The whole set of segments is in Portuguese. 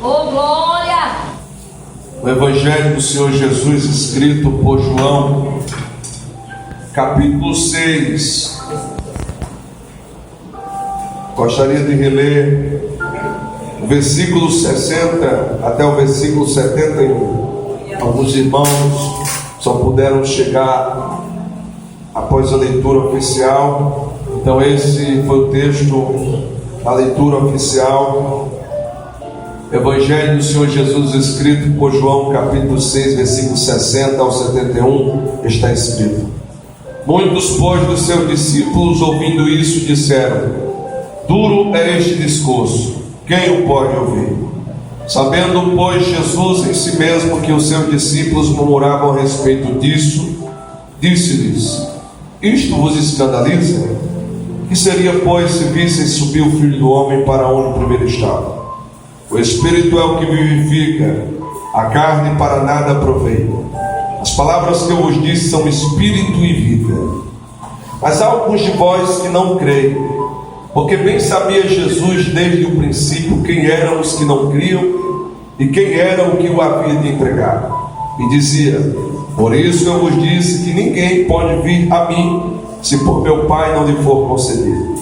Oh, glória! O Evangelho do Senhor Jesus, escrito por João, capítulo 6. Gostaria de reler o versículo 60 até o versículo 71. Alguns irmãos só puderam chegar após a leitura oficial, então esse foi o texto da leitura oficial. Evangelho do Senhor Jesus, escrito por João, capítulo 6, versículo 60 ao 71, está escrito: Muitos, pois, dos seus discípulos, ouvindo isso, disseram: Duro é este discurso, quem o pode ouvir? Sabendo, pois, Jesus em si mesmo que os seus discípulos murmuravam a respeito disso, disse-lhes: Isto vos escandaliza? Que seria, pois, se vissem subir o Filho do Homem para onde primeiro estava? O Espírito é o que vivifica, a carne para nada aproveita. As palavras que eu vos disse são Espírito e vida. Mas há alguns de vós que não creem, porque bem sabia Jesus desde o princípio quem eram os que não criam e quem era o que o havia de entregar. E dizia: Por isso eu vos disse que ninguém pode vir a mim, se por meu Pai não lhe for concedido.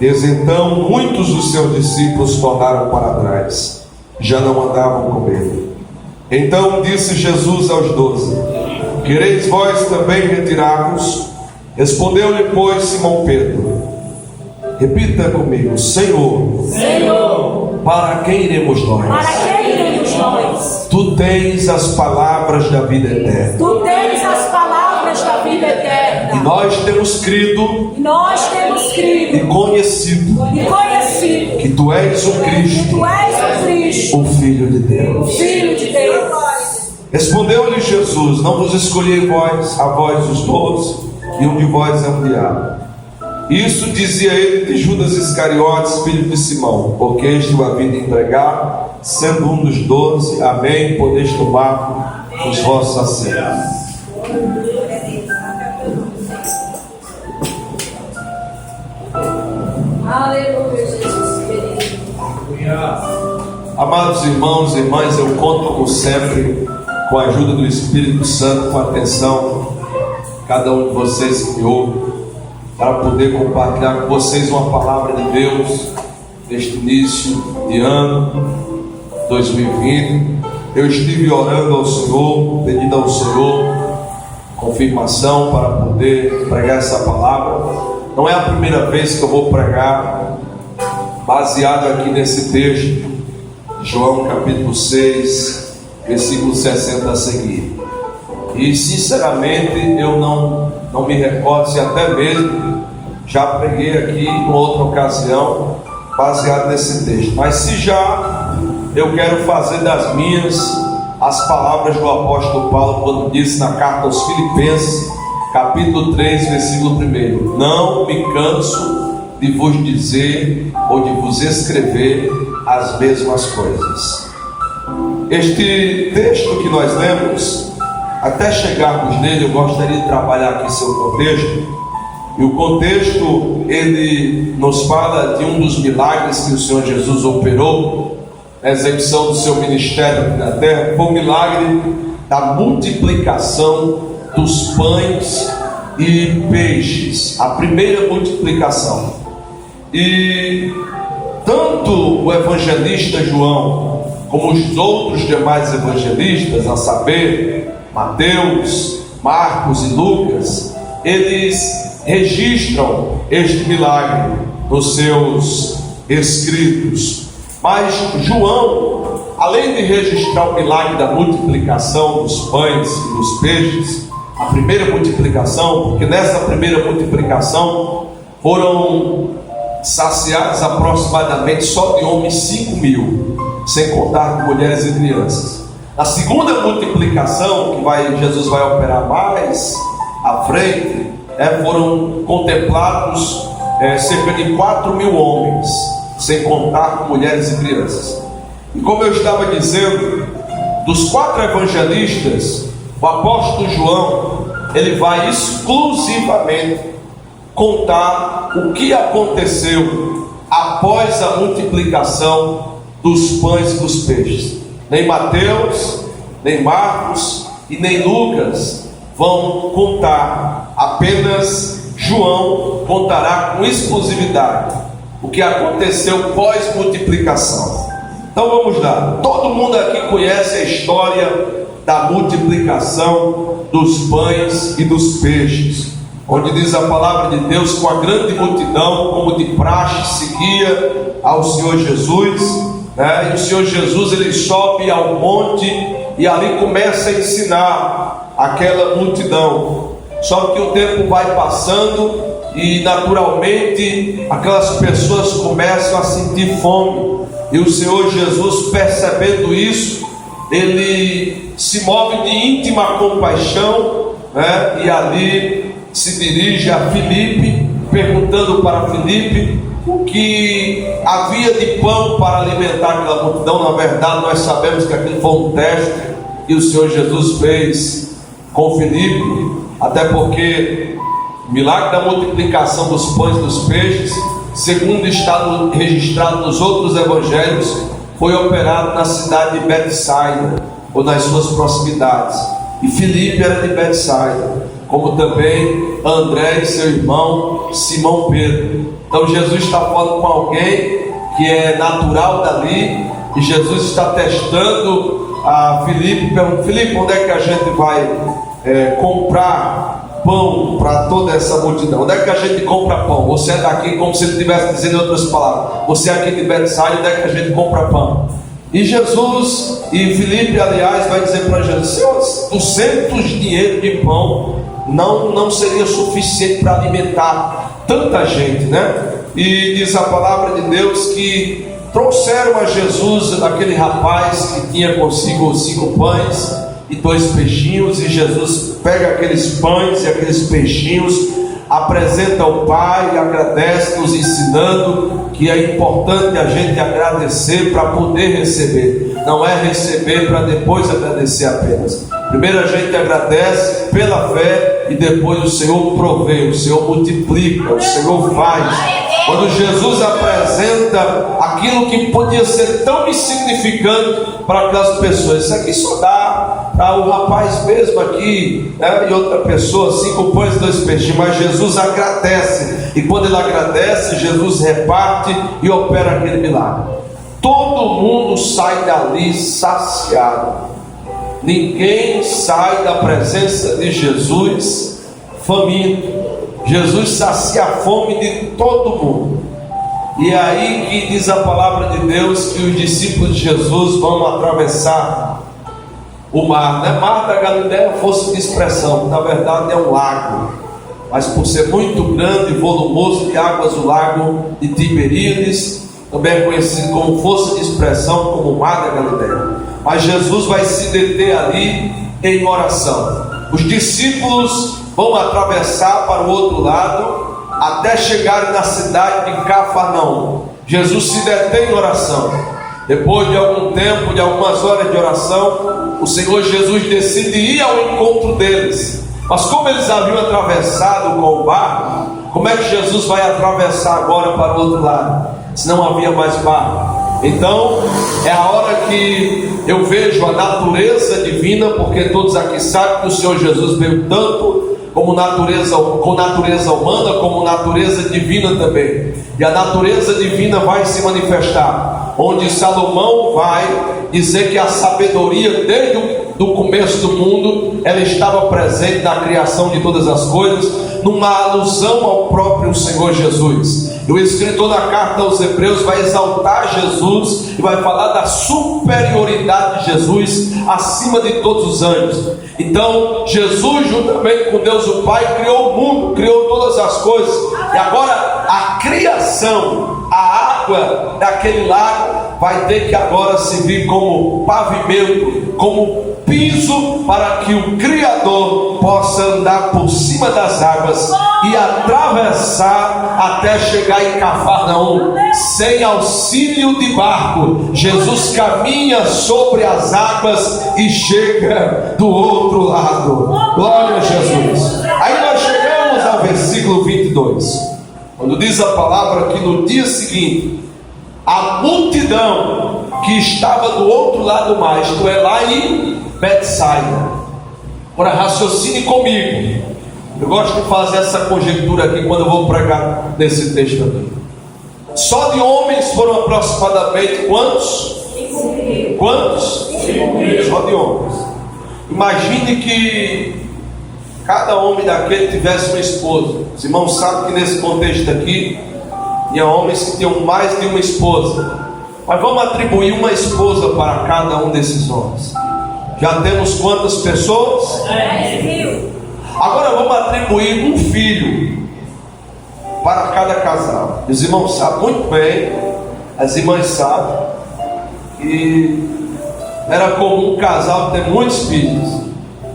Desde então, muitos dos seus discípulos tornaram para trás, já não andavam com ele. Então disse Jesus aos 12: Quereis vós também retirar-vos? Respondeu-lhe, pois, Simão Pedro: Repita comigo: Senhor, Senhor, para quem iremos nós? para quem iremos nós? Tu tens as palavras da vida eterna. Tu tens as palavras da vida eterna. E nós temos crido E nós temos e crido conhecido e conhecido que Tu és o que Cristo, Tu és o Cristo, o Filho de o Deus. Filho de Deus. Respondeu-lhe Jesus: Não vos escolhi a vós os 12, e um de vós é um diabo. Isso dizia ele de Judas Iscariotes, filho de Simão, porque este o havia de entregar, sendo um dos 12. Amém. Podeis tomar os vossos assentos. Aleluia, Jesus querido. Amados irmãos e irmãs, eu conto como sempre com a ajuda do Espírito Santo, com atenção, cada um de vocês que me ouve, para poder compartilhar com vocês uma palavra de Deus neste início de ano 2020. Eu estive orando ao Senhor, pedindo ao Senhor confirmação para poder pregar essa palavra. Não é a primeira vez que eu vou pregar baseado aqui nesse texto, João capítulo 6, versículo 60 a seguir. E sinceramente eu não me recordo se até mesmo já preguei aqui em outra ocasião baseado nesse texto. Mas se já, eu quero fazer das minhas as palavras do apóstolo Paulo quando disse na carta aos Filipenses, capítulo 3, versículo 1: Não me canso de vos dizer ou de vos escrever as mesmas coisas. Este texto que nós lemos, até chegarmos nele, eu gostaria de trabalhar aqui seu contexto. E o contexto, ele nos fala de um dos milagres que o Senhor Jesus operou na execução do seu ministério aqui na terra. Foi o milagre da multiplicação dos pães e peixes, a primeira multiplicação. E tanto o evangelista João como os outros demais evangelistas, a saber, Mateus, Marcos e Lucas, eles registram este milagre nos seus escritos. Mas João, além de registrar o milagre da multiplicação dos pães e dos peixes, a primeira multiplicação, porque nessa primeira multiplicação foram saciados aproximadamente só de homens 5.000, sem contar com mulheres e crianças. Na segunda multiplicação, que Jesus vai operar mais à frente, foram contemplados cerca de 4.000 homens, sem contar com mulheres e crianças. E como eu estava dizendo, dos 4 evangelistas, o apóstolo João, ele vai exclusivamente contar o que aconteceu após a multiplicação dos pães e dos peixes. Nem Mateus, nem Marcos e nem Lucas vão contar, apenas João contará com exclusividade o que aconteceu pós-multiplicação. Então vamos lá. Todo mundo aqui conhece a história da multiplicação dos pães e dos peixes, onde diz a palavra de Deus: com a grande multidão, como de praxe, seguia ao Senhor Jesus, e o Senhor Jesus ele sobe ao monte e ali começa a ensinar aquela multidão. Só que o tempo vai passando e naturalmente aquelas pessoas começam a sentir fome, e o Senhor Jesus, percebendo isso, ele se move de íntima compaixão, e ali se dirige a Filipe, perguntando para Filipe o que havia de pão para alimentar aquela multidão. Na verdade, nós sabemos que aquilo foi um teste que o Senhor Jesus fez com Filipe, até porque o milagre da multiplicação dos pães e dos peixes, segundo está registrado nos outros evangelhos, foi operado na cidade de Betsaida, ou nas suas proximidades. E Filipe era de Betsaida, como também André e seu irmão Simão Pedro. Então Jesus está falando com alguém que é natural dali, e Jesus está testando a Filipe, pergunta: Filipe, onde é que a gente vai comprar pão para toda essa multidão? Onde é que a gente compra pão? Você é daqui, como se ele estivesse dizendo em outras palavras, você é aqui de Betsaida, onde é que a gente compra pão? E Jesus, e Filipe aliás vai dizer para Jesus: Senhor, 200 dinheiros de pão não seria suficiente para alimentar tanta gente, E diz a palavra de Deus que trouxeram a Jesus aquele rapaz que tinha consigo 5 pães e 2 peixinhos, e Jesus pega aqueles pães e aqueles peixinhos, apresenta ao Pai e agradece, nos ensinando que é importante a gente agradecer para poder receber. Não é receber para depois agradecer apenas. Primeiro a gente agradece pela fé e depois o Senhor provê, o Senhor multiplica, o Senhor faz. Quando Jesus apresenta aquilo que podia ser tão insignificante para aquelas pessoas, isso aqui só dá para o rapaz mesmo aqui, e outra pessoa, 5 pães e 2 peixes, mas Jesus agradece, e quando ele agradece, Jesus reparte e opera aquele milagre. Todo mundo sai dali saciado. Ninguém sai da presença de Jesus faminto. Jesus sacia a fome de todo mundo. E é aí que diz a palavra de Deus que os discípulos de Jesus vão atravessar o mar. Não é mar da Galileia, fosse de expressão, na verdade é um lago, mas por ser muito grande e volumoso de águas, o lago de Tiberíades, também é conhecido como força de expressão, como o mar da Galileia. Mas Jesus vai se deter ali em oração. Os discípulos vão atravessar para o outro lado até chegarem na cidade de Cafarnaum. Jesus se detém em oração. Depois de algum tempo, de algumas horas de oração, o Senhor Jesus decide ir ao encontro deles. Mas como eles haviam atravessado com o barco, como é que Jesus vai atravessar agora para o outro lado, se não havia mais barco? Então é a hora que eu vejo a natureza divina, porque todos aqui sabem que o Senhor Jesus veio tanto com natureza humana, como natureza divina também. E a natureza divina vai se manifestar, onde Salomão vai dizer que a sabedoria desde o começo do mundo, ela estava presente na criação de todas as coisas, numa alusão ao próprio Senhor Jesus. E o escritor da carta aos Hebreus vai exaltar Jesus e vai falar da superioridade de Jesus acima de todos os anjos. Então Jesus, juntamente com Deus o Pai, criou o mundo, criou todas as coisas. E agora a criação, a água daquele lago vai ter que agora servir como pavimento, como piso, para que o Criador possa andar por cima das águas e atravessar até chegar em Cafarnaum. Sem auxílio de barco, Jesus caminha sobre as águas e chega do outro lado. Glória a Jesus. Aí nós chegamos ao versículo 22, quando diz a palavra que no dia seguinte a multidão que estava do outro lado mais, isto é, lá em Betsaida. Agora raciocine comigo. Eu gosto de fazer essa conjectura aqui quando eu vou pregar nesse texto aqui. Só de homens foram aproximadamente quantos? 5.000. Quantos? 5.000. Só de homens. Imagine que cada homem daquele tivesse uma esposa. Os irmãos sabem que nesse contexto aqui tinha homens que tinham mais de uma esposa. Mas vamos atribuir uma esposa para cada um desses homens. Já temos quantas pessoas? 10.000. Agora vamos atribuir um filho para cada casal. Os irmãos sabem muito bem, as irmãs sabem, que era comum um casal ter muitos filhos,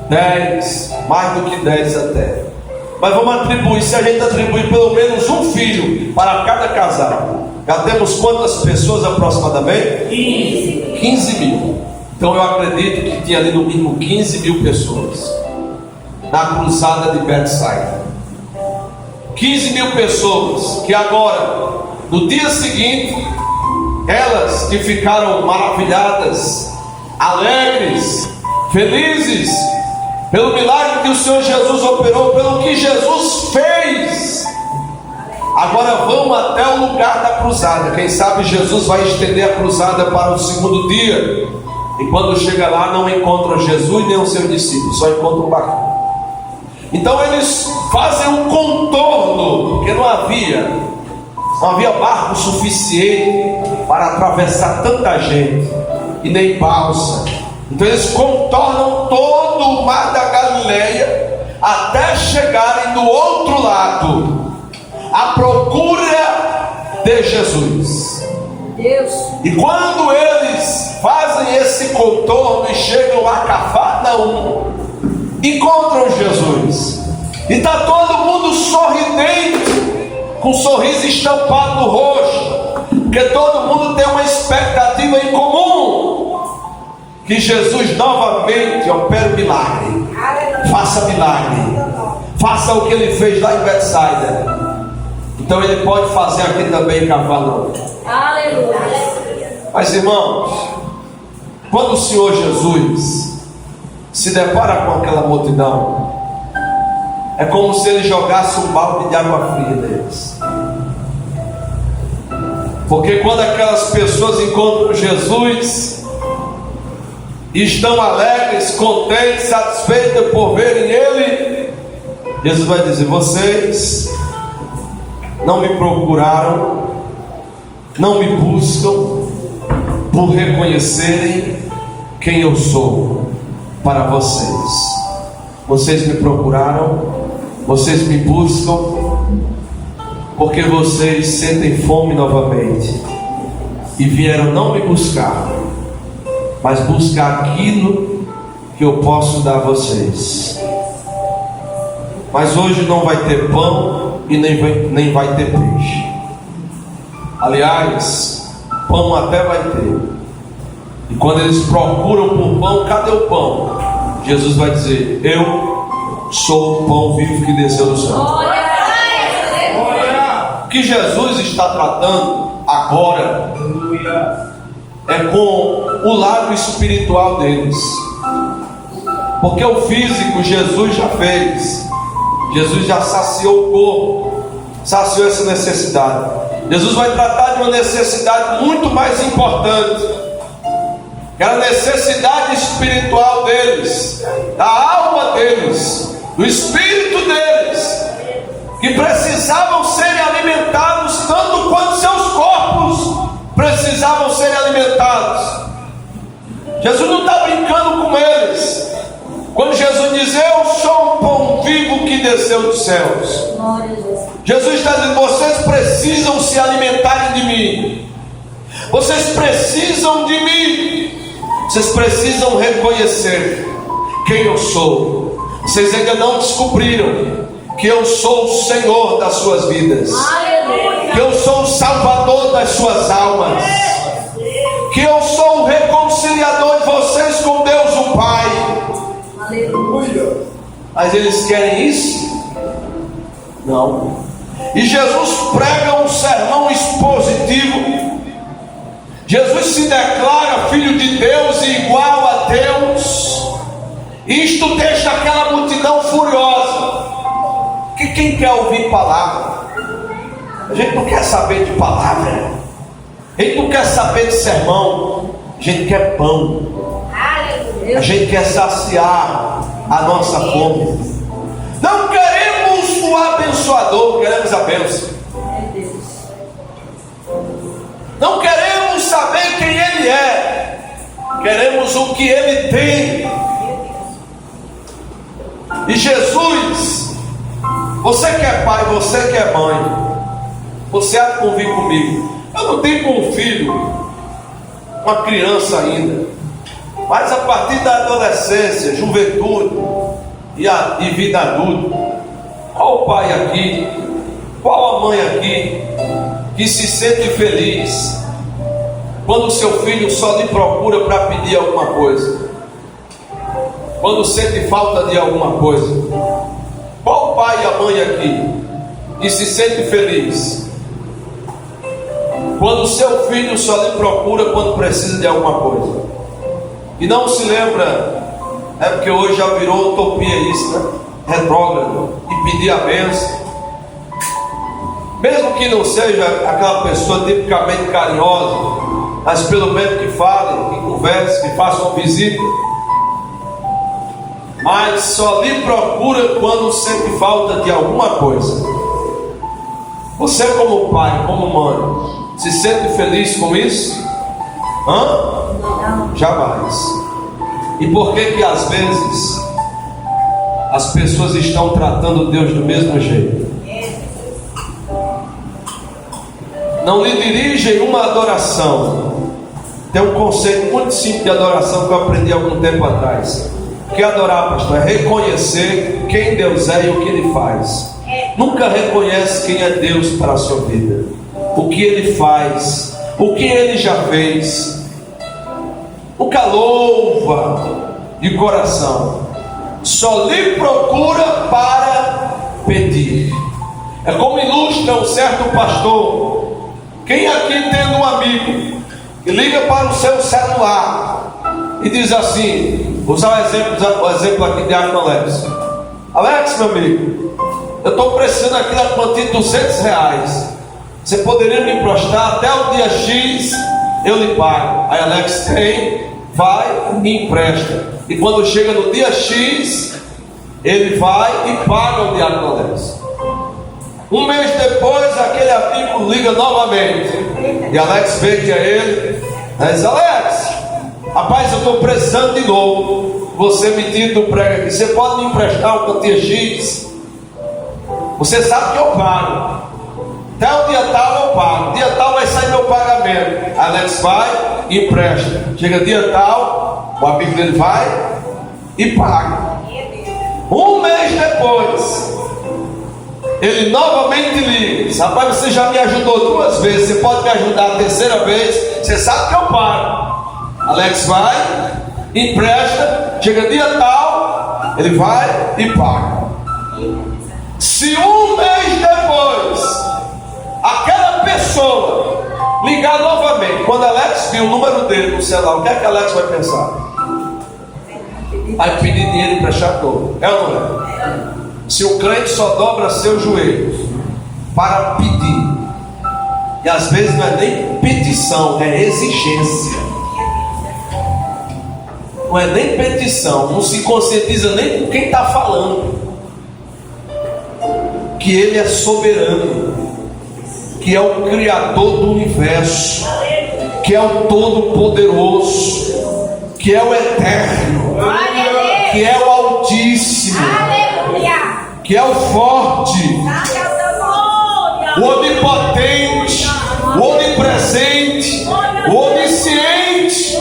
10, mais do que 10 até. Mas vamos atribuir, se a gente atribuir pelo menos um filho para cada casal, já temos quantas pessoas aproximadamente? 15 mil. Então eu acredito que tinha ali no mínimo 15 mil pessoas na cruzada de Betsaida. 15 mil pessoas que agora, no dia seguinte, elas que ficaram maravilhadas, alegres, felizes, pelo milagre que o Senhor Jesus operou, pelo que Jesus fez, agora vão até o lugar da cruzada. Quem sabe Jesus vai estender a cruzada para o segundo dia, e quando chega lá não encontram Jesus nem os seus discípulos, só encontram o barco. Então eles fazem um contorno, porque não havia barco suficiente para atravessar tanta gente, e nem balsa. Então eles contornam todo o mar da Galileia até chegarem do outro lado, à procura de Jesus. Deus. E quando eles fazem esse contorno e chegam a Cafarnaum, encontram Jesus, e está todo mundo sorridente, com um sorriso estampado no rosto, porque todo mundo tem uma expectativa em comum, que Jesus novamente opere milagre, faça milagre, faça o que ele fez lá em Betsaida. Então ele pode fazer aqui também em Cafarnaum. Aleluia. Mas irmãos, quando o Senhor Jesus se depara com aquela multidão, é como se ele jogasse um balde de água fria neles. Porque quando aquelas pessoas encontram Jesus e estão alegres, contentes, satisfeitas por verem ele, Jesus vai dizer: vocês não me procuraram, não me buscam por reconhecerem quem eu sou para vocês. Vocês me procuraram, vocês me buscam porque vocês sentem fome novamente e vieram não me buscar, mas buscar aquilo que eu posso dar a vocês. Mas hoje não vai ter pão e nem vai ter peixe. Aliás, pão até vai ter. E quando eles procuram por pão, cadê o pão? Jesus vai dizer: eu sou o pão vivo que desceu do céu. O que Jesus está tratando agora é com o lado espiritual deles, porque o físico Jesus já fez. Jesus já saciou o corpo, saciou essa necessidade. Jesus vai tratar de uma necessidade muito mais importante, que era a necessidade espiritual deles, da alma deles, do espírito deles, que precisavam ser alimentados tanto quanto seus corpos precisavam ser alimentados. Jesus não está brincando com eles quando Jesus diz: eu sou o pão vivo que desceu dos céus. Jesus está dizendo: vocês precisam se alimentarem de mim, vocês precisam de mim, vocês precisam reconhecer quem eu sou. Vocês ainda não descobriram que eu sou o Senhor das suas vidas, que eu sou o Salvador das suas almas, que eu sou o reconciliador de vocês com Deus o Pai. Aleluia. Mas eles querem isso? Não. E Jesus prega um sermão expositivo, Jesus se declara Filho de Deus e igual a Deus. Isto deixa aquela multidão furiosa. Que quem quer ouvir palavra? A gente não quer saber de palavra. A gente não quer saber de sermão. A gente quer pão. A gente quer saciar a nossa fome. Não queremos o abençoador, queremos a bênção. Não queremos saber quem Ele é, queremos o que Ele tem. E Jesus, você que é pai, você que é mãe, você há de convir comigo. Eu não tenho um filho, uma criança ainda, mas a partir da adolescência, juventude e vida adulta, qual o pai aqui, qual a mãe aqui que se sente feliz quando o seu filho só lhe procura para pedir alguma coisa, quando sente falta de alguma coisa? Qual o pai e a mãe aqui que se sente feliz quando o seu filho só lhe procura quando precisa de alguma coisa? E não se lembra, é porque hoje já virou utopia isso, né? Retrógrado, e pedir a bênção. Mesmo que não seja aquela pessoa tipicamente carinhosa, mas pelo menos que fale, que converse, que faça uma visita. Mas só lhe procura quando sente falta de alguma coisa. Você como pai, como mãe, se sente feliz com isso? Não. Jamais. E por que às vezes as pessoas estão tratando Deus do mesmo jeito? Não lhe dirigem uma adoração. Tem um conceito muito simples de adoração que eu aprendi há algum tempo atrás. O que é adorar, pastor? É reconhecer quem Deus é e o que Ele faz. Nunca reconhece quem é Deus para a sua vida, o que Ele faz, o que Ele já fez. Nunca louva de coração, só lhe procura para pedir. É como ilustra um certo pastor. Quem aqui tendo um amigo que liga para o seu celular e diz assim, vou usar o exemplo aqui de Alex. Alex, meu amigo, eu estou precisando aqui da quantia de R$200. Você poderia me emprestar até o dia X, eu lhe pago. Aí Alex tem, vai e empresta. E quando chega no dia X, ele vai e paga o diário do Alex. Um mês depois, aquele amigo liga novamente. E Alex vê que é ele. Diz, Alex, rapaz, eu estou precisando de novo. Você me diz, prega aqui, você pode me emprestar um quantia X? Você sabe que eu pago. Até o dia tal eu pago. Dia tal vai sair meu pagamento. Alex vai e empresta. Chega dia tal, o amigo dele vai e paga. Um mês depois, ele novamente liga, diz, rapaz, você já me ajudou 2 vezes, você pode me ajudar a 3ª vez, você sabe que eu pago. Alex vai, empresta, chega dia tal, ele vai e paga. Se um mês depois, aquela pessoa ligar novamente, quando Alex viu o número dele no celular, o que é que Alex vai pensar? Vai pedir dinheiro emprestador, é ou não é? Se o crente só dobra seus joelhos para pedir, e às vezes não é nem petição, é exigência. Não é nem petição, não se conscientiza nem com quem está falando, que Ele é soberano, que é o Criador do universo, que é o Todo-Poderoso, que é o Eterno, que é o Altíssimo, que é o Forte, o Onipotente, o Onipresente, o Onisciente.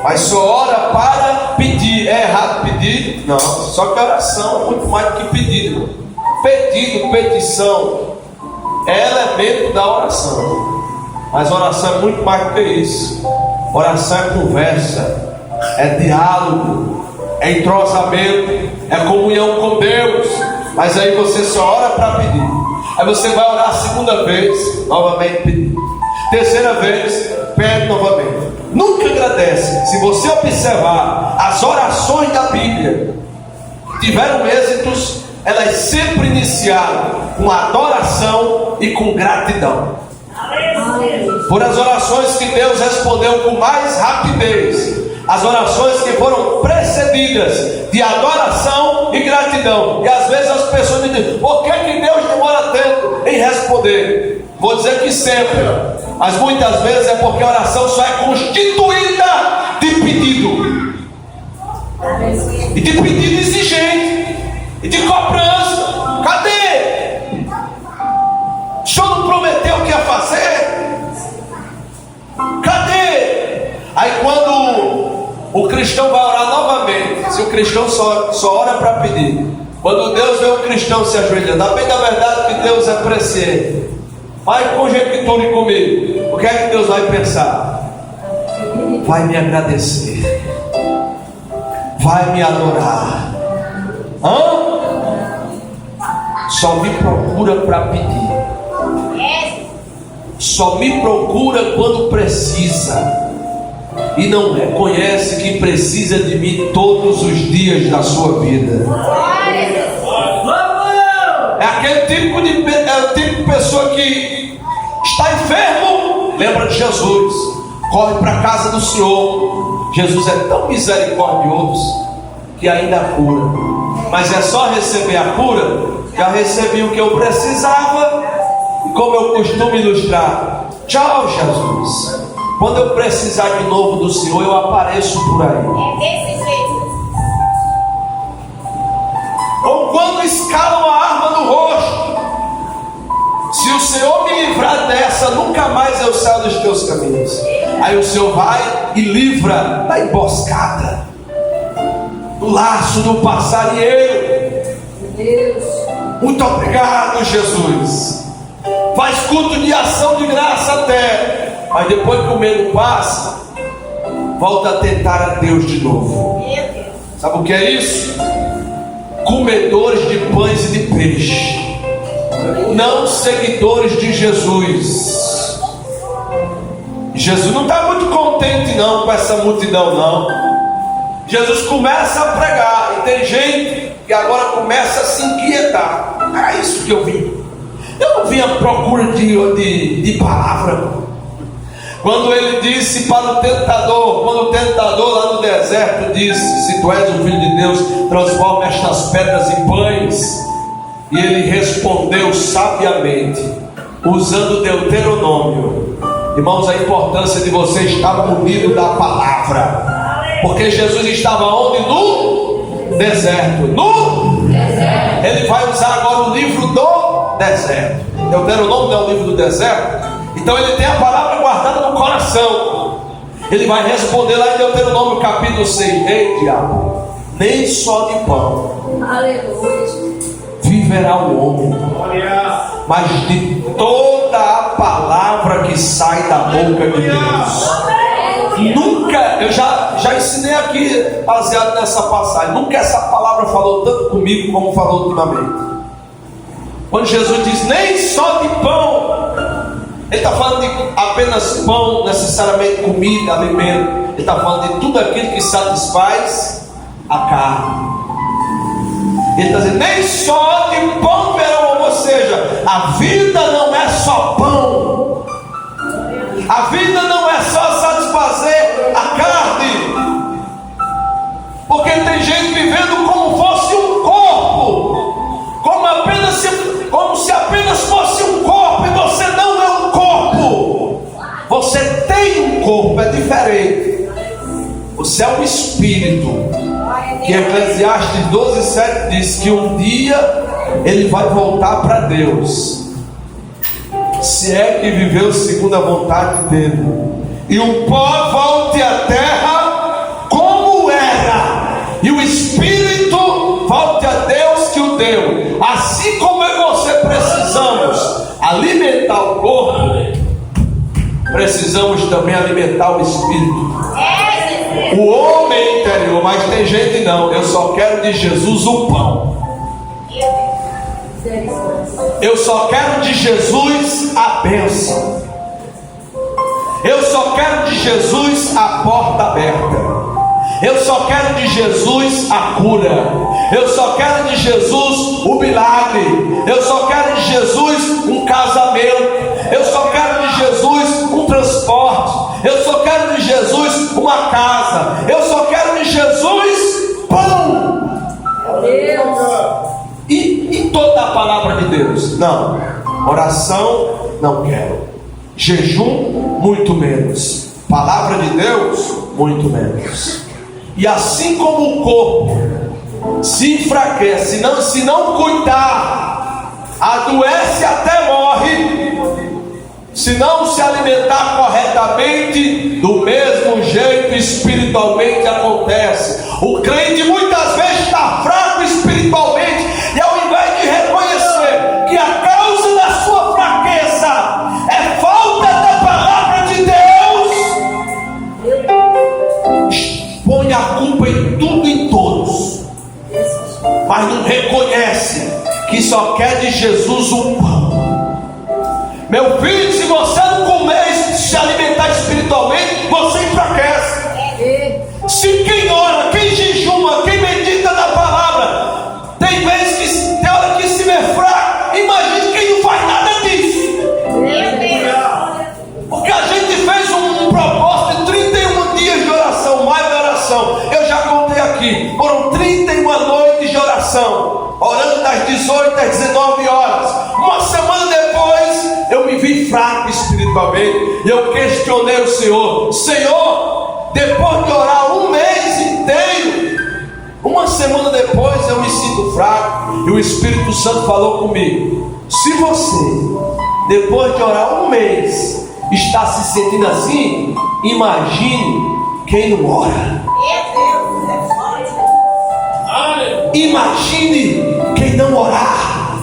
Mas só ora para pedir. É errado pedir? Não, só que oração é muito mais do que pedido. Pedido, petição é elemento da oração, mas oração é muito mais do que isso. Oração é conversa, é diálogo, é entrosamento, é comunhão com Deus. Mas aí você só ora para pedir. Aí você vai orar a 2ª vez, novamente pedir. Terceira vez, pede novamente. Nunca agradece. Se você observar as orações da Bíblia, tiveram êxitos, elas sempre iniciaram com adoração e com gratidão. Por as orações que Deus respondeu com mais rapidez, as orações que foram precedidas de adoração e gratidão. E às vezes as pessoas me dizem: por que Deus demora tanto em responder? Vou dizer que sempre, mas muitas vezes é porque a oração só é constituída de pedido, e de pedido exigente, e de cobrança. Cadê? O senhor não prometeu o que ia fazer? Cadê? Aí quando o cristão vai orar novamente, se o cristão só ora para pedir, quando Deus vê o cristão se ajoelhando, a bem da verdade que Deus é presciente, vai conjecture comigo, o que é que Deus vai pensar? Vai me agradecer, vai me adorar. Só me procura para pedir, só me procura quando precisa, e não reconhece que precisa de mim todos os dias da sua vida. É aquele tipo de pessoa que está enfermo, lembra de Jesus, corre para a casa do Senhor. Jesus é tão misericordioso que ainda cura, mas é só receber a cura. Já recebi o que eu precisava, e como eu costumo ilustrar: tchau, Jesus. Quando eu precisar de novo do Senhor, eu apareço por aí. Desse jeito. Ou quando escalam a arma no rosto: se o Senhor me livrar dessa, nunca mais eu saio dos teus caminhos. Aí o Senhor vai e livra da emboscada, do laço do passarinheiro. Deus. Muito obrigado, Jesus. Faz culto de ação de graça até, mas depois que o medo passa, volta a tentar a Deus de novo. Sabe o que é isso? Comedores de pães e de peixe, não seguidores de Jesus. Jesus não está muito contente não com essa multidão não. Jesus começa a pregar, e tem gente que agora começa a se inquietar. É isso que eu vim. Eu não vim à procura de palavra. Quando ele disse para o tentador, quando o tentador lá no deserto disse: se tu és o Filho de Deus, transforma estas pedras em pães. E ele respondeu sabiamente, usando Deuteronômio. Irmãos, a importância de você estar munido da palavra. Porque Jesus estava onde? No deserto. No deserto. Ele vai usar agora o livro do deserto. Deuteronômio é o livro do deserto. Então ele tem a palavra guardada no coração. Ele vai responder lá em Deuteronômio capítulo 6: ei, diabo, nem só de pão viverá o homem, mas de toda a palavra que sai da boca de Deus. Nunca, eu já ensinei aqui, baseado nessa passagem, nunca essa palavra falou tanto comigo como falou ultimamente. Quando Jesus diz nem só de pão, ele está falando de apenas pão, necessariamente comida, alimento. Ele está falando de tudo aquilo que satisfaz a carne. Ele está dizendo nem só de pão verão, ou seja, a vida não é só pão. A vida não é só satisfazer a carne, porque tem gente vivendo como fosse um corpo, como se apenas fosse um corpo, e você não é um corpo. Você tem um corpo, é diferente. Você é um espírito, que Eclesiastes 12:7 diz que um dia ele vai voltar para Deus, se é que viveu segundo a vontade dele, e o pó volte à terra como era, e o espírito volte a Deus que o deu. Assim como eu e você precisamos alimentar o corpo, precisamos também alimentar o espírito, o homem interior. Mas tem gente não, eu só quero de Jesus o pão, eu só quero de Jesus a bênção. Eu só quero de Jesus a porta aberta. Eu só quero de Jesus a cura. Eu só quero de Jesus o milagre. Eu só quero de Jesus um casamento. Eu só quero de Jesus um transporte. Eu só quero de Jesus uma casa. Eu só quero de Jesus pão. Deus. E toda a palavra de Deus? Não. Oração, não quero. Jejum, muito menos. Palavra de Deus, muito menos. E assim como o corpo se enfraquece, se não cuidar, adoece até morre, se não se alimentar corretamente, do mesmo jeito espiritualmente acontece. O crente muitas vezes está fraco espiritualmente, e ao invés de reconhecer que a causa da sua fraqueza é falta da palavra de Deus, põe a culpa em tudo e todos, mas não reconhece que só quer de Jesus um pão. Meu filho, se você não comer e se alimentar espiritualmente, você enfraquece. Se quem ora, quem jejuma, quem medita na palavra, tem hora que se vê fraco, imagine quem não faz nada disso. Porque a gente fez um propósito de 31 dias de oração, mais de oração. Eu já contei aqui, foram 31 noites de oração, orando das 18 às 19 horas. Uma semana depois, eu me vi fraco espiritualmente, e eu questionei o Senhor: Senhor, depois de orar um mês inteiro, uma semana depois eu me sinto fraco, e o Espírito Santo falou comigo: se você, depois de orar um mês, está se sentindo assim, imagine quem não ora. Imagine quem não orar.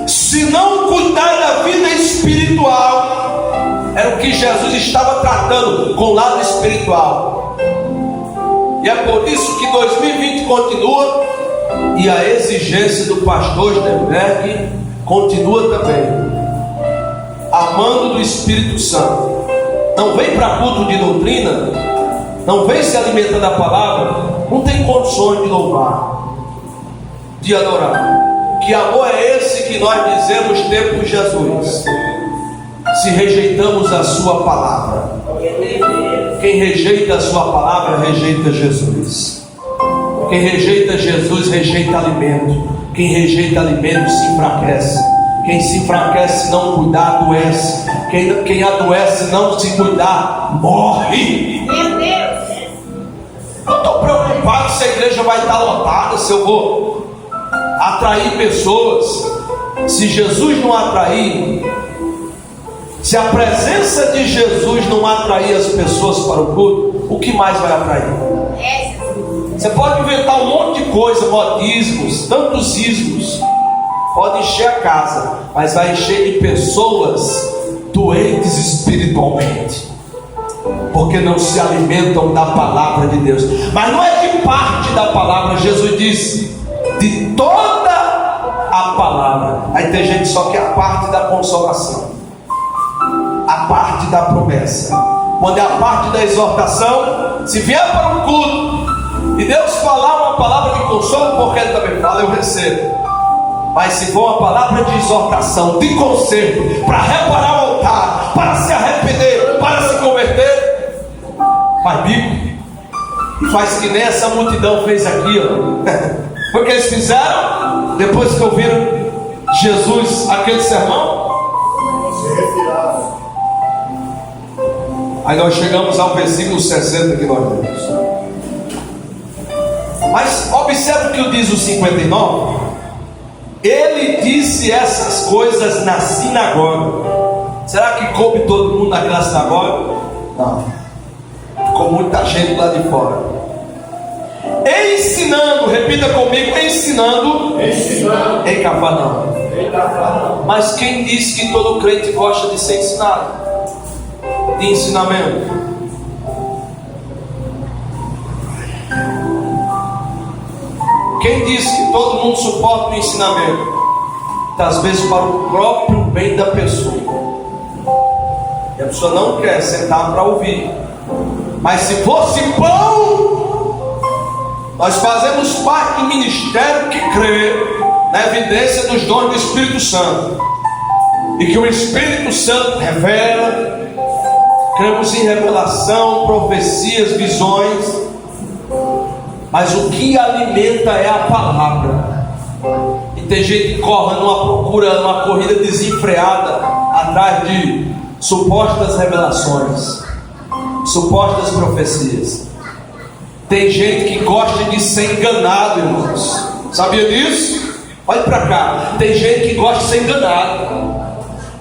Se não cuidar da vida espiritual, era o que Jesus estava tratando com o lado espiritual. E é por isso que 2020 continua, e a exigência do pastor Sternberg continua também. Amando do Espírito Santo. Não vem para culto de doutrina, não vem se alimentando da palavra, não tem condições de louvar, de adorar. Que amor é esse que nós dizemos ter por Jesus, se rejeitamos a sua palavra? Quem rejeita a sua palavra, rejeita Jesus. Quem rejeita Jesus, rejeita alimento. Quem rejeita alimento, se enfraquece. Quem se enfraquece, não cuidar, adoece. Quem adoece, não se cuidar, morre. Eu estou preocupado se a igreja vai estar lotada, se eu vou atrair pessoas. Se Jesus não atrair, se a presença de Jesus não atrair as pessoas para o culto, o que mais vai atrair? Você pode inventar um monte de coisa, modismos, tantos ismos, pode encher a casa, mas vai encher de pessoas doentes espiritualmente, porque não se alimentam da palavra de Deus. Mas não é de parte da palavra, Jesus disse, de toda a palavra. Aí tem gente só que é a parte da consolação, a parte da promessa. Quando é a parte da exortação, se vier para um culto e Deus falar uma palavra de consolo, porque Ele também fala, eu recebo. Mas se for uma palavra de exortação, de conserto, para reparar o altar, para se arrepender, para se converter, faz bico. E faz que nem essa multidão fez aqui, ó. Foi o que eles fizeram depois que ouviram Jesus aquele sermão. Aí nós chegamos ao versículo 60 que nós lemos. Mas observe o que diz o 59. Ele disse essas coisas na sinagoga. Será que coube todo mundo naquela sinagoga? Não. Ficou muita gente lá de fora. Ensinando, repita comigo, ensinando em Cafarnaum. Mas quem disse que todo crente gosta de ser ensinado? De ensinamento. Quem disse que todo mundo suporta o ensinamento? Às vezes para o próprio bem da pessoa. E a pessoa não quer sentar para ouvir. Mas se fosse pão, nós fazemos parte do ministério que crê na evidência dos dons do Espírito Santo. E que o Espírito Santo revela. Cremos em revelação, profecias, visões. Mas o que alimenta é a palavra. E tem gente que corre numa procura, numa corrida desenfreada, atrás de supostas revelações, supostas profecias. Tem gente que gosta de ser enganado, irmãos. Sabia disso? Olhe para cá. Tem gente que gosta de ser enganado.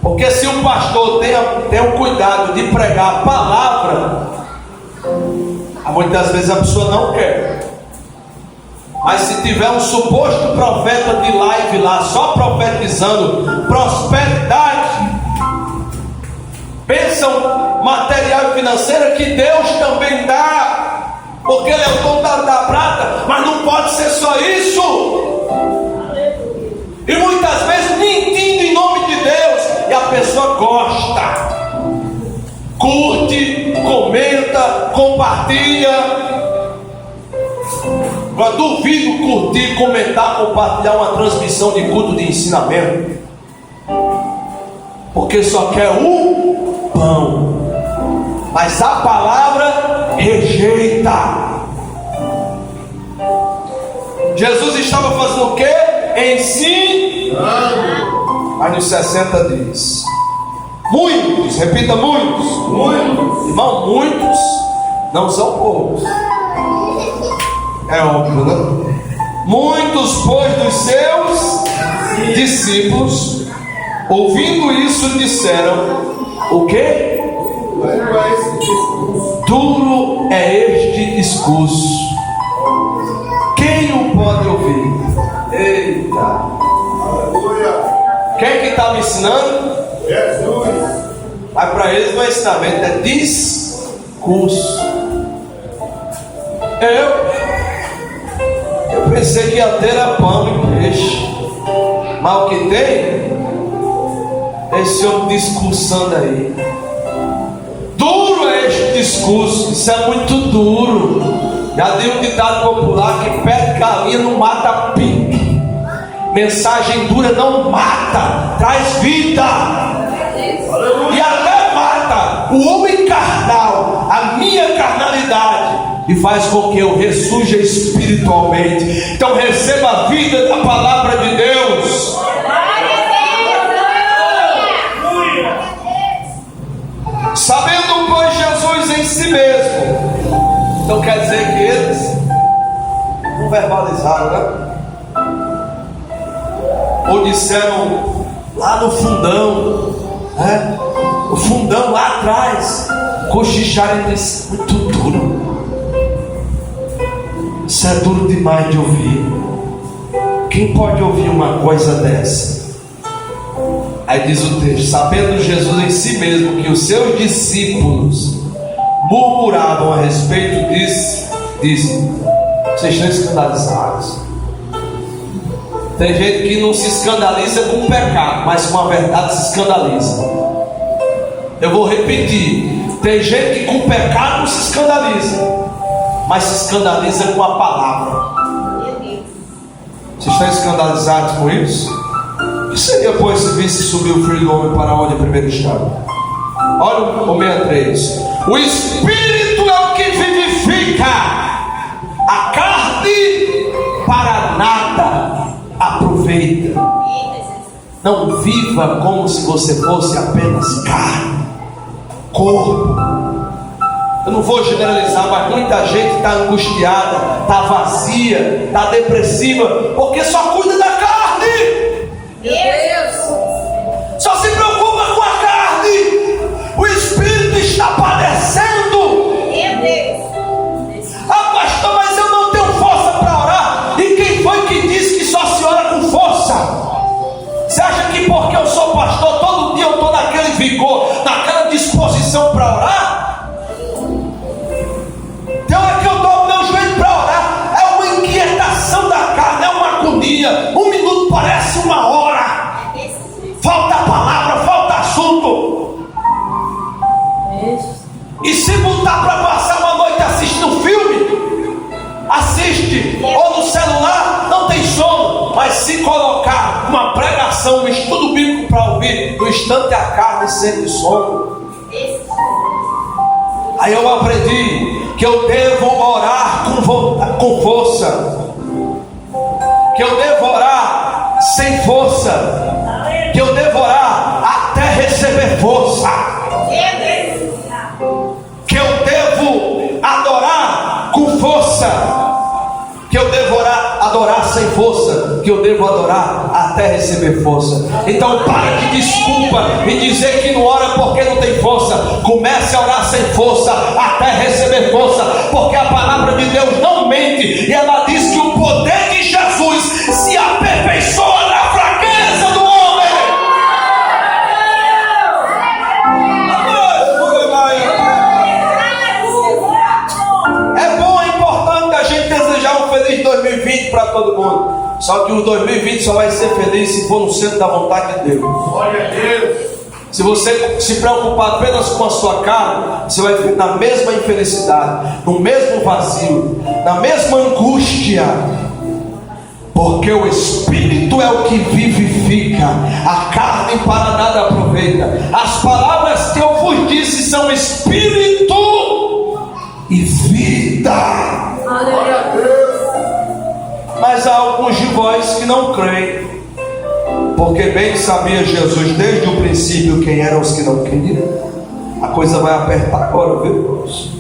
Porque se o pastor tem o cuidado de pregar a palavra, muitas vezes a pessoa não quer. Mas se tiver um suposto profeta de live lá, só profetizando prosperidade, bênção material e financeira que Deus também dá, porque Ele é o dono da prata, mas não pode ser só isso. E muitas vezes mentindo em nome de Deus, e a pessoa gosta, curte, comenta, compartilha. Agora duvido curtir, comentar, compartilhar uma transmissão de culto de ensinamento, porque só quer um pão, mas a palavra rejeita. Jesus estava fazendo o que? Ensinando. Aí nos 60 diz: muitos, repita, muitos, irmão, muitos não são poucos. É óbvio, né? Muitos, pois, dos seus discípulos, ouvindo isso, disseram: o quê? Duro é este discurso, quem o pode ouvir? Eita! Quem que está me ensinando? Jesus. Mas para eles o ensinamento é discurso. Eu pensei que ia ter a pão e peixe, mas o que tem? Esse homem discursando aí. Duro é este discurso, isso é muito duro. Já deu um ditado popular que pé de galinha não mata pique. Mensagem dura não mata, traz vida. E até mata o homem carnal, a minha carnalidade, e faz com que eu ressurja espiritualmente. Então receba a vida da palavra de Deus. Sabendo, pois, Jesus em si mesmo. Então quer dizer que eles não verbalizaram, né? Ou disseram lá no fundão, né? O fundão lá atrás, cochicharam e disse: muito duro. Isso é duro demais de ouvir. Quem pode ouvir uma coisa dessa? Aí diz o texto: sabendo Jesus em si mesmo que os seus discípulos murmuravam a respeito disso, disse: vocês estão escandalizados. Tem gente que não se escandaliza com o pecado, mas com a verdade se escandaliza. Eu vou repetir: tem gente que com o pecado não se escandaliza, mas se escandaliza com a palavra. Vocês estão escandalizados com isso? O que seria, pois, se visse subir o Filho do Homem para onde? Primeiro estado. Olha o 63. O Espírito é o que vivifica, a carne para nada aproveita. Não viva como se você fosse apenas carne, corpo. Eu não vou generalizar, mas muita gente está angustiada, está vazia, está depressiva, porque só cuida da carne. Deus. Só se preocupa com a carne. O Espírito está padecendo. Ah, pastor, mas eu não tenho força para orar. E quem foi que disse que só se ora com força? Você acha que porque eu sou pastor, todo dia eu estou naquele vigor, naquela disposição para orar? Tem hora que eu dou o meu joelho para orar, é uma inquietação da carne, é uma agonia. Um minuto parece uma hora. Falta palavra, falta assunto. E se botar para passar uma noite assistindo filme, assiste, ou no celular, não tem sono. Mas se colocar uma pregação, um estudo bíblico para ouvir, no instante a carne sente sono. Aí eu aprendi que eu devo orar com força, que eu devo orar sem força, que eu devo orar até receber força, que eu devo adorar com força, que eu devo adorar sem força, que eu devo adorar até receber força. Então para de desculpa e dizer que não ora porque não tem força. Comece a orar sem força até receber força, porque a palavra de Deus não mente, e ela diz que o poder de Jesus se aperfeiçoa na fraqueza do homem. É bom, é importante a gente desejar um feliz 2020 para todo mundo. Só que o 2020 só vai ser feliz se for no centro da vontade de Deus. Glória a Deus. Se você se preocupar apenas com a sua carne, você vai ficar na mesma infelicidade, no mesmo vazio, na mesma angústia. Porque o Espírito é o que vivifica, a carne para nada aproveita. As palavras que eu vos disse são Espírito e vida. Glória a Deus. Mas há alguns de vós que não creem, porque bem sabia Jesus desde o princípio quem eram os que não criam. A coisa vai apertar agora, viu, irmãos?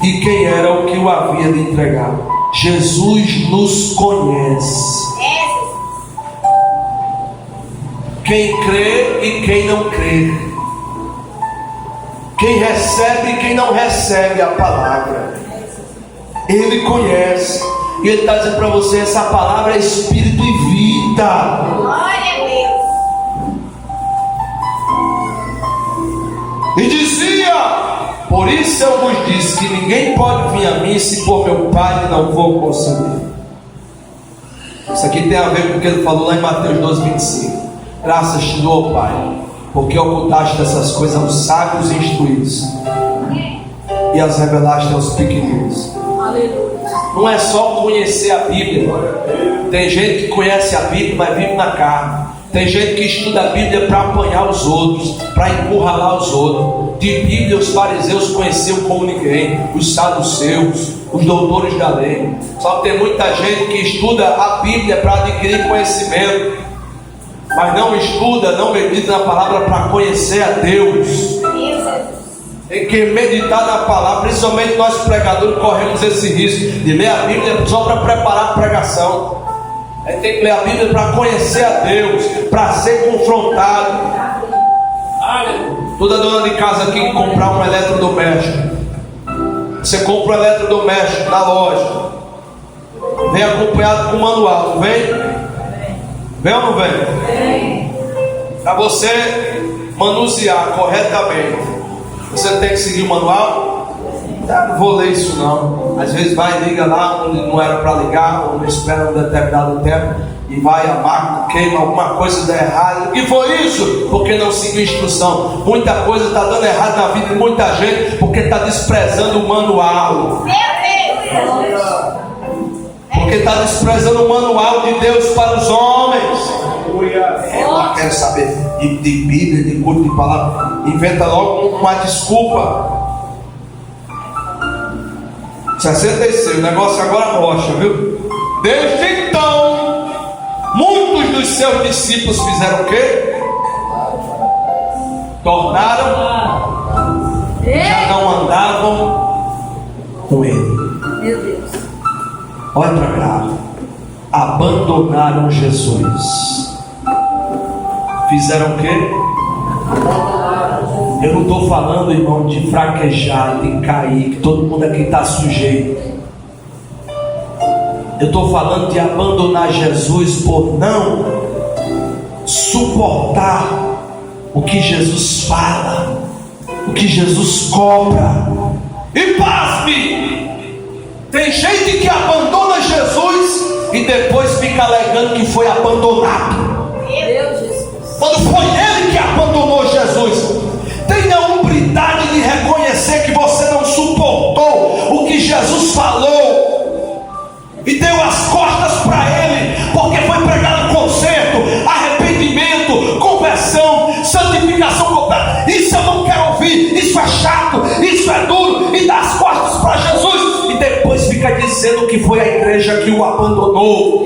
E quem era o que o havia de entregar. Jesus nos conhece. Quem crê e quem não crê, quem recebe e quem não recebe a palavra, Ele conhece. E Ele está dizendo para você: essa palavra é Espírito e vida. Glória a Deus. E dizia: por isso eu vos disse que ninguém pode vir a mim se por meu Pai não for conceder. Isso aqui tem a ver com o que Ele falou lá em Mateus 12:25. Graças te dou, Pai, porque ocultaste dessas coisas aos sábios e instruídos e as revelaste aos pequeninos. Aleluia. Não é só conhecer a Bíblia. Tem gente que conhece a Bíblia, mas vive na carne. Tem gente que estuda a Bíblia para apanhar os outros, para encurralar os outros. De Bíblia os fariseus conheciam como ninguém, os saduceus, os doutores da lei. Só que tem muita gente que estuda a Bíblia para adquirir conhecimento, mas não estuda, não medita na palavra para conhecer a Deus. Tem que meditar na palavra. Principalmente nós pregadores corremos esse risco de ler a Bíblia só para preparar a pregação. A gente tem que ler a Bíblia para conhecer a Deus, para ser confrontado. Toda dona de casa aqui que comprar um eletrodoméstico, você compra um eletrodoméstico na loja, vem acompanhado com o manual, não vem? Vem ou não vem? Vem. Para você manusear corretamente, você tem que seguir o manual? Não vou ler isso não. Às vezes vai e liga lá onde não era para ligar, ou não espera um determinado tempo, e vai a máquina, queima, alguma coisa dá errado. O que foi isso? Porque não seguiu instrução. Muita coisa está dando errado na vida de muita gente, porque está desprezando o manual. Porque está desprezando o manual de Deus para os homens. Eu quero saber de Bíblia, de culto, de palavra. Inventa logo uma desculpa. 66, o negócio agora rocha, viu? Desde então, muitos dos seus discípulos fizeram o quê? Tornaram, já não andavam com ele. Meu Deus. Olha para cá. Abandonaram Jesus. Fizeram o quê? Eu não estou falando, irmão, de fraquejar, de cair, que todo mundo aqui está sujeito. Eu estou falando de abandonar Jesus por não suportar o que Jesus fala, o que Jesus cobra. E pasme! Tem gente que abandona Jesus e depois fica alegando que foi abandonado. Meu Jesus. Quando foi ele que abandonou Jesus. Tenha a humildade de reconhecer que você chato, isso é duro, e dá as costas para Jesus, e depois fica dizendo que foi a igreja que o abandonou.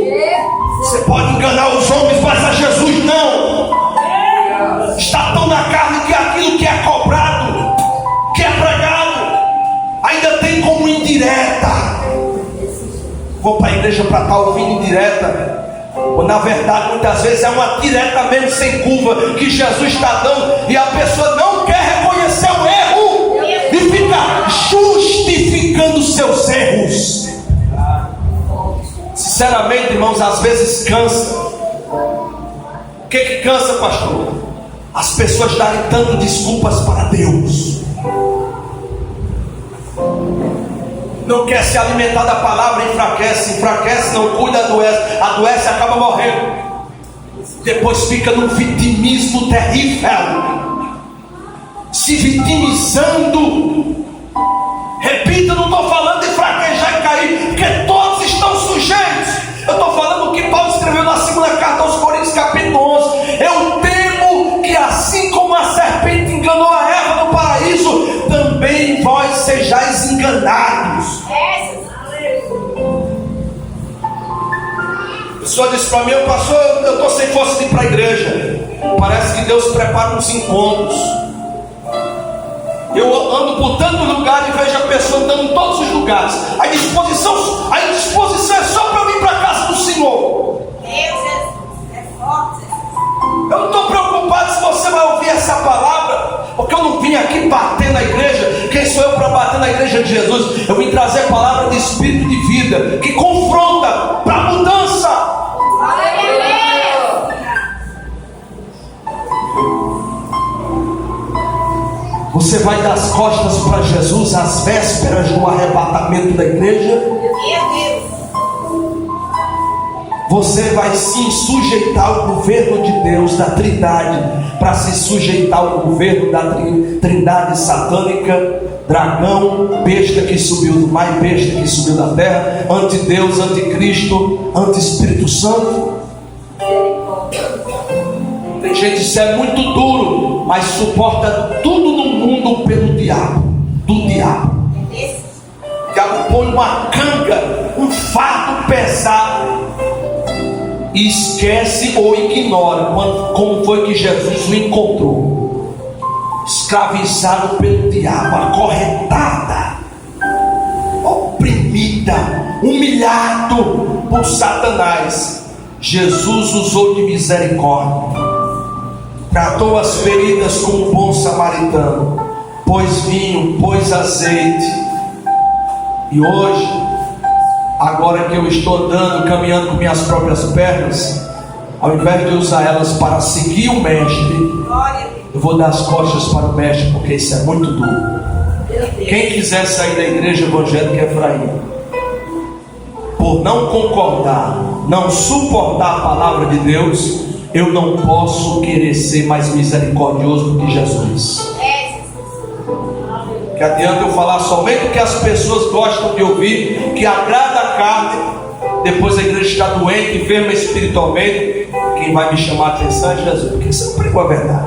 Você pode enganar os homens, mas a Jesus não. Está tão na carne que aquilo que é cobrado, que é pregado, ainda tem como indireta. Vou para a igreja para estar ouvindo indireta, ou na verdade muitas vezes é uma direta mesmo sem curva que Jesus está dando, e a pessoa não quer reconhecer o erro e fica justificando seus erros. Sinceramente, irmãos, às vezes cansa. O que cansa, pastor? As pessoas darem tantas desculpas para Deus. Não quer se alimentar da palavra, enfraquece, não cuida, adoece, acaba morrendo. Depois fica num vitimismo terrível, se vitimizando. Repita, não estou falando de fraquejar e cair, porque todos estão sujeitos. Eu estou falando o que Paulo escreveu na segunda carta aos Coríntios, capítulo 11. Eu temo que assim como a serpente enganou a Eva no paraíso, também vós sejais enganados. A pessoa disse para mim: pastor, eu estou sem força de ir para a igreja. Parece que Deus prepara uns encontros. Eu ando por tantos lugares e vejo a pessoa andando em todos os lugares. A indisposição é só para eu vir para a casa do Senhor. Eu não estou preocupado se você vai ouvir essa palavra, porque eu não vim aqui bater na igreja. Quem sou eu para bater na igreja de Jesus? Eu vim trazer a palavra de espírito de vida, que confronta para mudança. Você vai dar as costas para Jesus às vésperas do arrebatamento da igreja? Você vai sim sujeitar o governo de Deus, da Trindade, para se sujeitar ao governo da Trindade satânica, dragão, besta que subiu do mar, besta que subiu da terra, anti-Deus, anticristo, anti-Espírito Santo. Tem gente que isso é muito duro, mas suporta tudo no mundo pelo diabo, do diabo. O diabo põe uma canga, um fardo pesado, e esquece ou ignora como foi que Jesus o encontrou. Escravizado pelo diabo, acorrentada, oprimida, humilhado por Satanás, Jesus usou de misericórdia, tratou as feridas como um bom samaritano, pôs vinho, pôs azeite. E hoje, agora que eu estou andando, caminhando com minhas próprias pernas, ao invés de usar elas para seguir o mestre, eu vou dar as costas para o mestre, porque isso é muito duro. Quem quiser sair da igreja evangélica Efraim, por não concordar, não suportar a palavra de Deus, eu não posso querer ser mais misericordioso do que Jesus. Que adianta eu falar somente o que as pessoas gostam de ouvir, que agrada a carne, depois a igreja está doente, enferma espiritualmente. Quem vai me chamar a atenção é Jesus, porque você não pregou a verdade.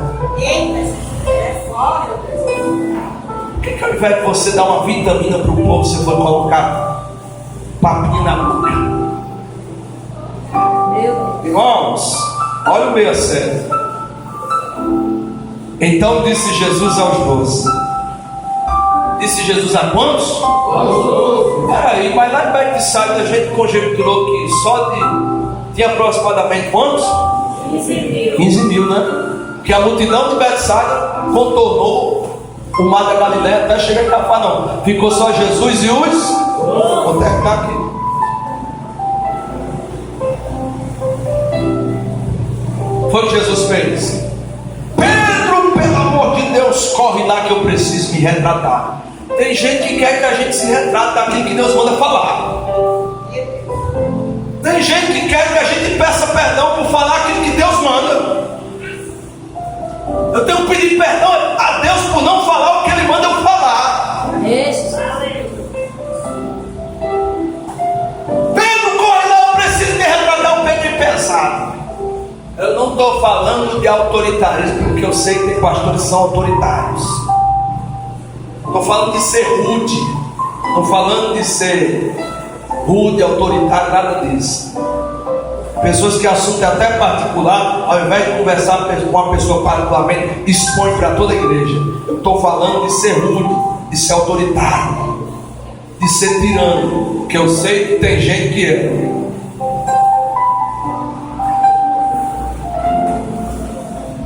Por que ao invés de você dar uma vitamina para o povo, você foi colocar papinho na boca? Irmãos, olha o meio a sério. Então disse Jesus aos 12. Disse Jesus a quantos? Peraí, mas lá em Betsaida a gente conjecturou que tinha aproximadamente quantos? 15 mil, né? Que a multidão de Betsaida contornou o mar da Galileia até chegar em Cafarnaum. Ficou só Jesus e os? Vou terminar aqui. Foi o que Jesus fez. Pedro, pelo amor de Deus, corre lá que eu preciso me retratar. Tem gente que quer que a gente se retrate daquilo que Deus manda falar. Tem gente que quer que a gente peça perdão por falar aquilo que Deus manda. Eu tenho que pedir perdão a Deus por não falar o que Ele manda eu falar. Pedro, corre lá, eu preciso me retratar um peito pesado. Eu não estou falando de autoritarismo, porque eu sei que tem pastores que são autoritários. Estou falando de ser rude. Estou falando de ser rude, autoritário, nada disso. Pessoas que o assunto é até particular, ao invés de conversar com uma pessoa particularmente, expõe para toda a igreja. Eu estou falando de ser rude, de ser autoritário, de ser tirano, que eu sei que tem gente que é.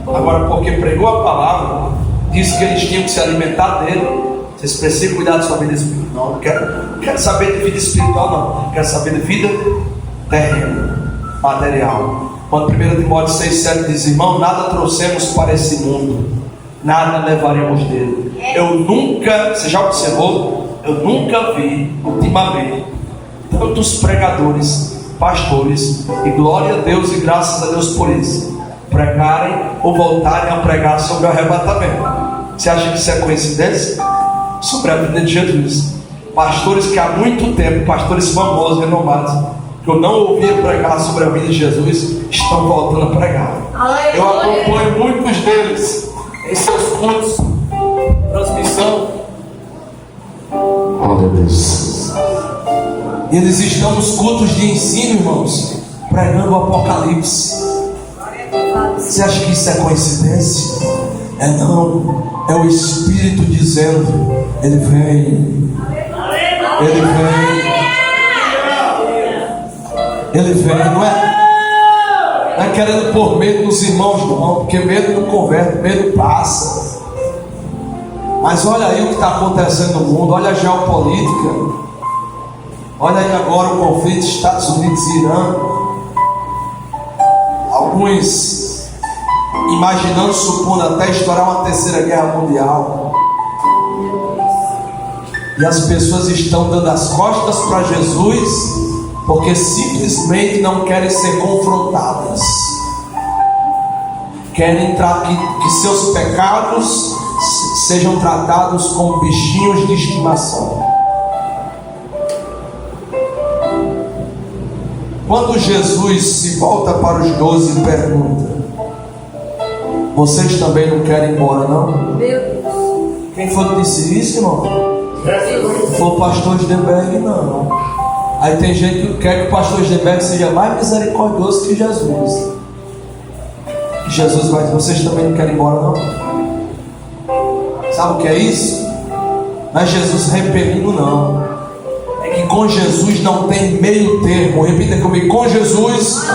Agora, porque pregou a palavra, disse que eles tinham que se alimentar dele. Vocês precisam cuidar da sua vida espiritual. Não quero saber de vida espiritual, não. Quero saber de vida terrena, material. Quando 1 Timóteo 6,7 diz: irmão, nada trouxemos para esse mundo, nada levaremos dele. Eu nunca, você já observou? Eu nunca vi, ultimamente, tantos pregadores, pastores, e glória a Deus e graças a Deus por isso, pregarem ou voltarem a pregar sobre o arrebatamento. Você acha que isso é coincidência? Sobre a vida de Jesus. Pastores que há muito tempo, pastores famosos, renomados, que eu não ouvia pregar sobre a vida de Jesus, estão voltando a pregar. Eu acompanho muitos deles em seus cultos, transmissão. E eles estão nos cultos de ensino, irmãos, pregando o Apocalipse. Você acha que isso é coincidência? É não. É o Espírito dizendo: Ele vem. Ele vem. Ele vem, não é? Não é querendo pôr medo nos irmãos, não, porque medo não converte, medo passa. Mas olha aí o que está acontecendo no mundo, olha a geopolítica. Olha aí agora o conflito Estados Unidos e Irã. Alguns imaginando, supondo até estourar uma terceira guerra mundial. E as pessoas estão dando as costas para Jesus, porque simplesmente não querem ser confrontadas. Querem que seus pecados sejam tratados como bichinhos de estimação. Quando Jesus se volta para os 12 e pergunta: vocês também não querem ir embora, não? Meu Deus. Quem foi que disse isso, irmão? Foi o pastor Sdenberg, não. Aí tem gente que quer que o pastor Sdenberg seja mais misericordioso que Jesus. E Jesus vai dizer: vocês também não querem ir embora, não? Sabe o que é isso? Não é Jesus repelindo, não. É que com Jesus não tem meio termo. Repita comigo: com Jesus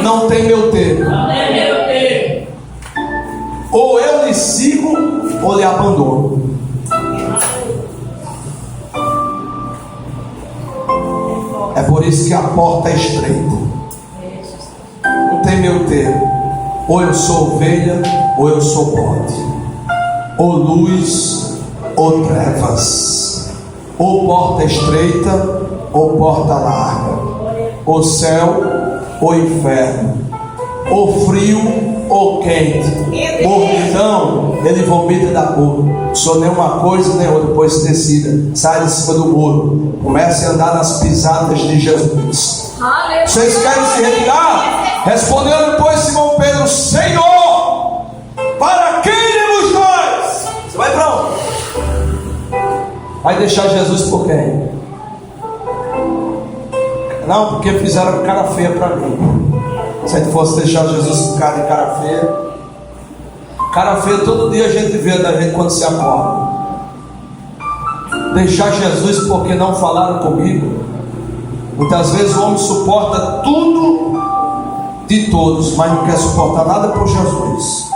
não tem meio termo. Ou eu lhe sigo ou lhe abandono. É por isso que a porta é estreita. Não tem meio termo. Ou eu sou ovelha ou eu sou bode. Ou luz ou trevas. Ou porta estreita ou porta larga. Ou céu ou inferno. Ou frio ou quente. Então ele vomita da boca. Sou nem uma coisa nem outra, pois decida. Sai de cima do muro. Comece a andar nas pisadas de Jesus. Vocês querem se retirar? Respondeu depois Simão Pedro: Senhor, para quem iremos nós? Você vai para onde? Vai deixar Jesus por quem? Não, porque fizeram cara feia para mim. Se a gente fosse deixar Jesus com cara de cara feia. Cara feia todo dia a gente vê da gente quando se acorda. Deixar Jesus porque não falaram comigo. Muitas vezes o homem suporta tudo de todos, mas não quer suportar nada por Jesus.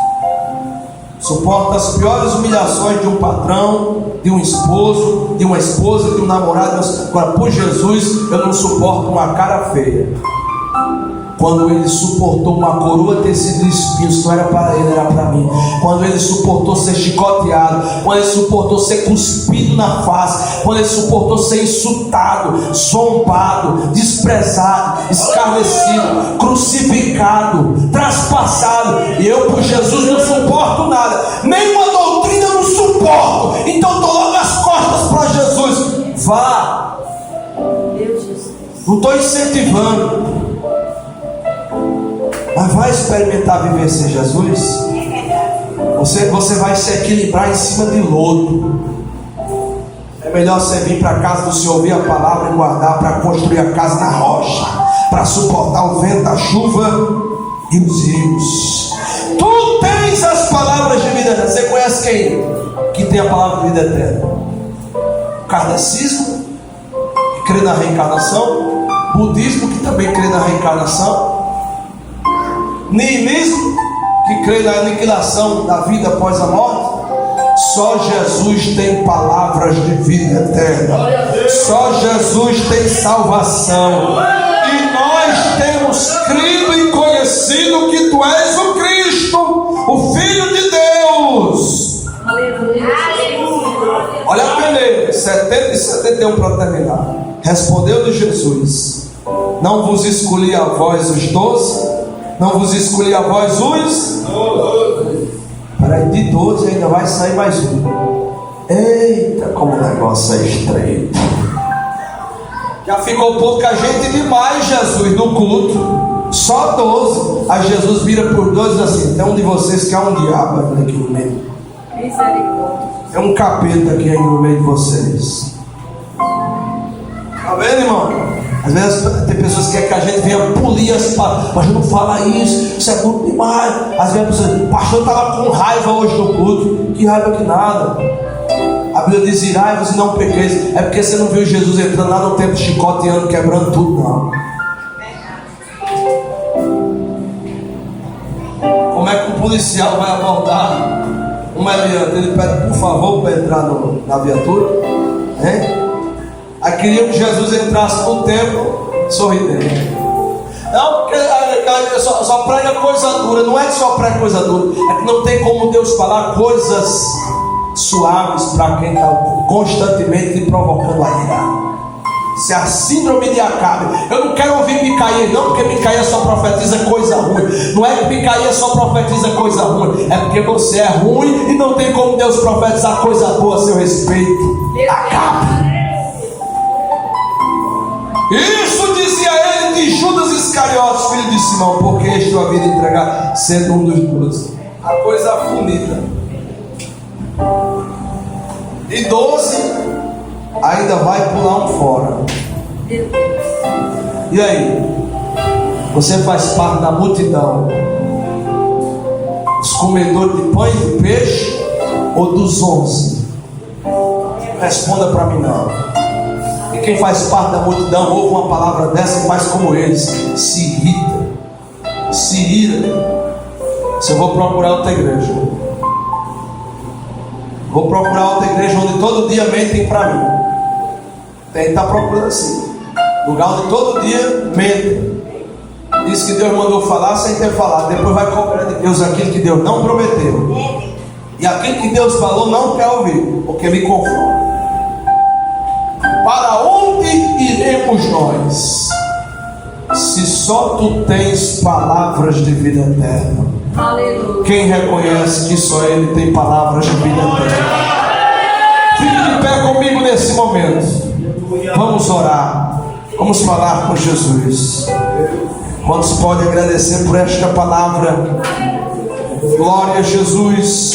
Suporta as piores humilhações de um patrão, de um esposo, de uma esposa, de um namorado. Agora, por Jesus, eu não suporto uma cara feia. Quando ele suportou uma coroa tecida de espinhos, não era para ele, era para mim. Quando ele suportou ser chicoteado, quando ele suportou ser cuspido na face, quando ele suportou ser insultado, zombado, desprezado, escarnecido, crucificado, traspassado, e eu por Jesus não suporto nada, nenhuma doutrina eu não suporto, então estou logo as costas para Jesus. Vá, não estou incentivando, mas vai experimentar viver sem Jesus. Você vai se equilibrar em cima de lodo. É melhor você vir para a casa do Senhor, ouvir a palavra e guardar para construir a casa na rocha, para suportar o vento, a chuva e os rios. Tu tens as palavras de vida eterna. Você conhece quem que tem a palavra de vida eterna? Kardecismo, que crê na reencarnação. Budismo, que também crê na reencarnação. Niilismo, que crê na aniquilação da vida após a morte. Só Jesus tem palavras de vida eterna. Só Jesus tem salvação. E nós temos crido e conhecido que Tu és o Cristo, o Filho de Deus. Aleluia. Olha a peleia, 70 e 71 para terminar. Respondeu-lhe Jesus: não vos escolhi a vós os 12? Não vos escolhi a vós os? Peraí, de 12 ainda vai sair mais um. Eita, como o negócio é estreito. Já ficou pouca gente demais, Jesus, no culto. Só 12. Aí Jesus vira por 12 e diz assim: tem um de vocês que é um diabo aqui no meio. Misericórdia. É um capeta aqui aí no meio de vocês. Tá vendo, irmão? Às vezes tem pessoas que querem que a gente venha polir as palavras. Pastor, não fala isso é muito demais. Às vezes a pessoa, o pastor estava com raiva hoje no culto. Que raiva que nada. A Bíblia diz: irai-vos e não pequeis. É porque você não viu Jesus entrando lá no templo chicoteando, quebrando tudo, não. Como é que um policial vai abordar um meliante? Ele pede por favor para entrar na viatura, hein? Aí queriam que Jesus entrasse no templo sorridente. Não, porque só prega coisa dura. Não é que só prega coisa dura, é que não tem como Deus falar coisas suaves para quem está constantemente lhe provocando a ira. Se a síndrome de Acabe. Eu não quero ouvir Micaías, não, porque Micaías só profetiza coisa ruim. Não é que Micaías só profetiza coisa ruim, é porque você é ruim e não tem como Deus profetizar coisa boa a seu respeito. Acabe. Isso dizia ele de Judas Iscariotes, filho de Simão, porque este o havia de entregar, sendo um dos 12. A coisa funida. De 12 ainda vai pular um fora. E aí? Você faz parte da multidão, os comedores de pães e de peixe, ou dos 11? Responda para mim, não. E quem faz parte da multidão ouve uma palavra dessa e faz como eles, se irrita, se ira. Se eu vou procurar outra igreja, vou procurar outra igreja onde todo dia mentem para mim. Tem que estar procurando assim, lugar onde todo dia mentem. Diz que Deus mandou falar sem ter falado, depois vai cobrar de Deus aquilo que Deus não prometeu, e aquilo que Deus falou não quer ouvir, porque me confunde. Para onde iremos nós, se só Tu tens palavras de vida eterna? Aleluia. Quem reconhece que só Ele tem palavras de vida eterna? Fique de pé comigo nesse momento. Vamos orar. Vamos falar com Jesus. Quantos podem agradecer por esta palavra? Glória a Jesus.